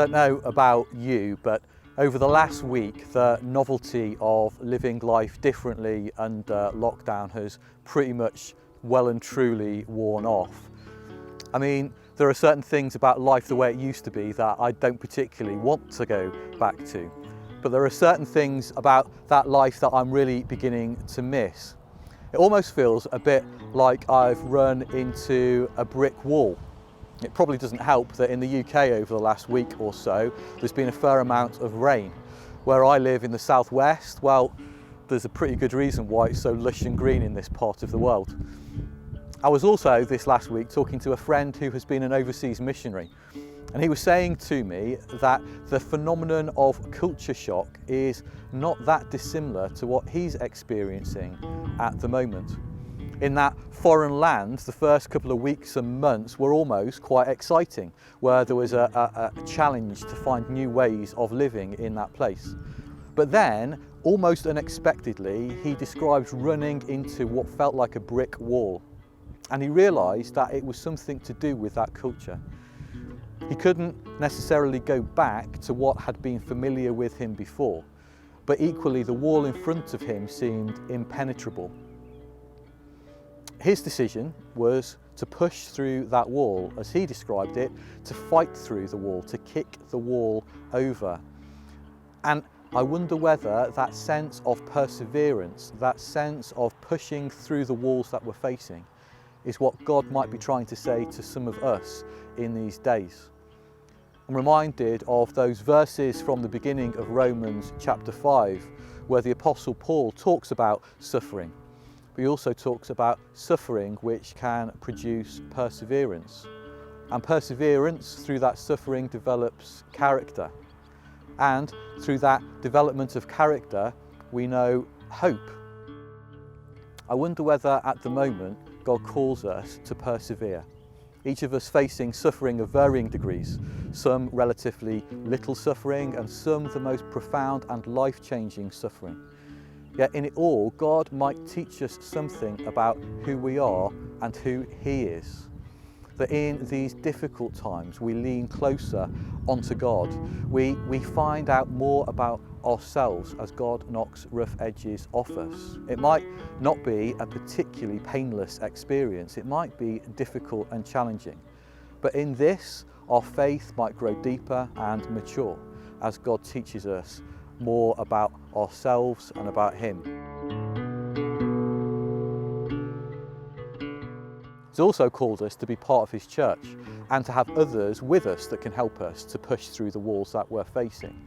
don't know about you, but over the last week, the novelty of living life differently under lockdown has pretty much well and truly worn off. I mean, there are certain things about life the way it used to be that I don't particularly want to go back to. But there are certain things about that life that I'm really beginning to miss. It almost feels a bit like I've run into a brick wall. It probably doesn't help that in the UK over the last week or so, there's been a fair amount of rain. Where I live in the southwest, well, there's a pretty good reason why it's so lush and green in this part of the world. I was also this last week talking to a friend who has been an overseas missionary, and he was saying to me that the phenomenon of culture shock is not that dissimilar to what he's experiencing at the moment. In that foreign land, the first couple of weeks and months were almost quite exciting, where there was a challenge to find new ways of living in that place. But then, almost unexpectedly, he described running into what felt like a brick wall. And he realised that it was something to do with that culture. He couldn't necessarily go back to what had been familiar with him before, but equally the wall in front of him seemed impenetrable. His decision was to push through that wall, as he described it, to fight through the wall, to kick the wall over. And I wonder whether that sense of perseverance, that sense of pushing through the walls that we're facing, is what God might be trying to say to some of us in these days. I'm reminded of those verses from the beginning of Romans chapter 5, where the Apostle Paul talks about suffering. But he also talks about suffering which can produce perseverance. And perseverance through that suffering develops character. And through that development of character, we know hope. I wonder whether at the moment God calls us to persevere. Each of us facing suffering of varying degrees, some relatively little suffering and some the most profound and life-changing suffering. Yet in it all, God might teach us something about who we are and who He is. That in these difficult times, we lean closer onto God. We find out more about ourselves as God knocks rough edges off us. It might not be a particularly painless experience. It might be difficult and challenging. But in this, our faith might grow deeper and mature as God teaches us more about ourselves and about Him. He's also called us to be part of His church and to have others with us that can help us to push through the walls that we're facing.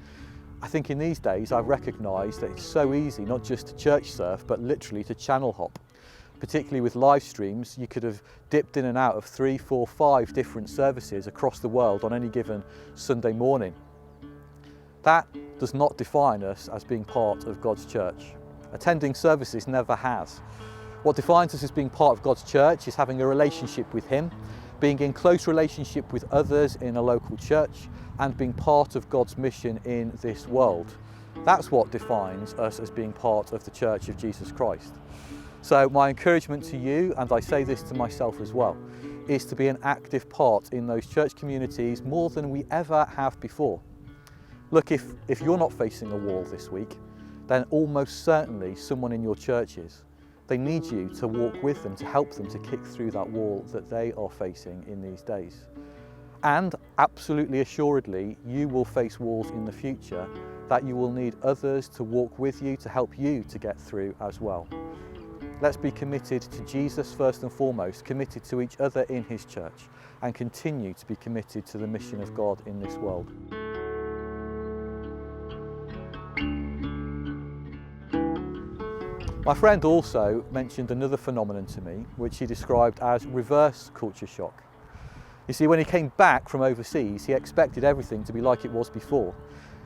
I think in these days I've recognised that it's so easy not just to church surf but literally to channel hop. Particularly with live streams, you could have dipped in and out of 3, 4, 5 different services across the world on any given Sunday morning. That does not define us as being part of God's church. Attending services never has. What defines us as being part of God's church is having a relationship with Him, being in close relationship with others in a local church, and being part of God's mission in this world. That's what defines us as being part of the Church of Jesus Christ. So my encouragement to you, and I say this to myself as well, is to be an active part in those church communities more than we ever have before. Look, if you're not facing a wall this week, then almost certainly someone in your church is. They need you to walk with them, to help them to kick through that wall that they are facing in these days. And absolutely assuredly, you will face walls in the future that you will need others to walk with you, to help you to get through as well. Let's be committed to Jesus first and foremost, committed to each other in His church, and continue to be committed to the mission of God in this world. My friend also mentioned another phenomenon to me, which he described as reverse culture shock. You see, when he came back from overseas, he expected everything to be like it was before.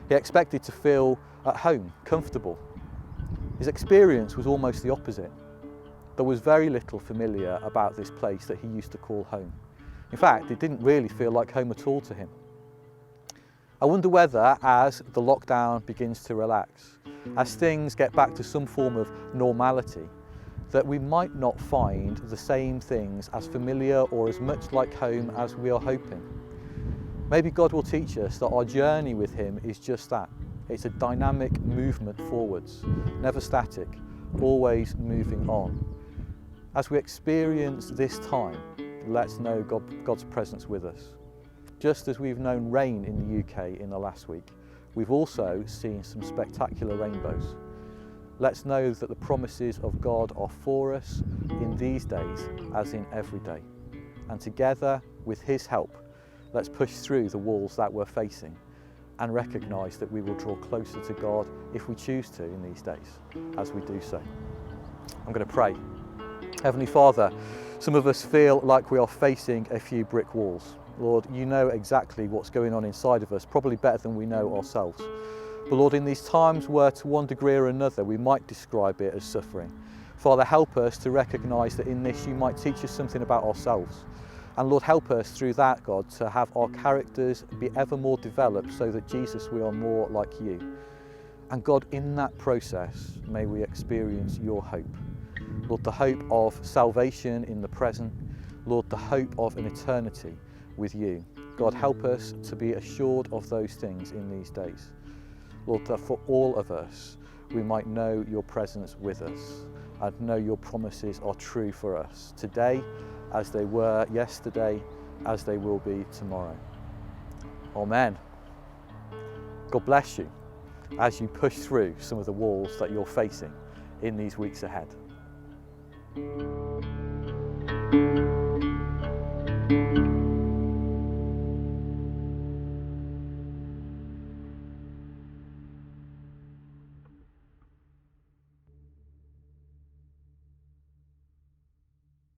He expected to feel at home, comfortable. His experience was almost the opposite. There was very little familiar about this place that he used to call home. In fact, it didn't really feel like home at all to him. I wonder whether, as the lockdown begins to relax, as things get back to some form of normality, that we might not find the same things as familiar or as much like home as we are hoping. Maybe God will teach us that our journey with him is just that. It's a dynamic movement forwards, never static, always moving on. As we experience this time, let's know God's presence with us. Just as we've known rain in the UK in the last week, we've also seen some spectacular rainbows. Let's know that the promises of God are for us in these days as in every day. And together, with his help, let's push through the walls that we're facing and recognise that we will draw closer to God if we choose to in these days as we do so. I'm going to pray. Heavenly Father, some of us feel like we are facing a few brick walls. Lord, you know exactly what's going on inside of us, probably better than we know ourselves. But Lord, in these times where to one degree or another we might describe it as suffering, Father, help us to recognise that in this you might teach us something about ourselves. And Lord, help us through that, God, to have our characters be ever more developed so that Jesus, we are more like you. And God, in that process, may we experience your hope. Lord, the hope of salvation in the present. Lord, the hope of an eternity with you. God, help us to be assured of those things in these days. Lord, that for all of us, we might know your presence with us and know your promises are true for us today, as they were yesterday, as they will be tomorrow. Amen. God bless you as you push through some of the walls that you're facing in these weeks ahead.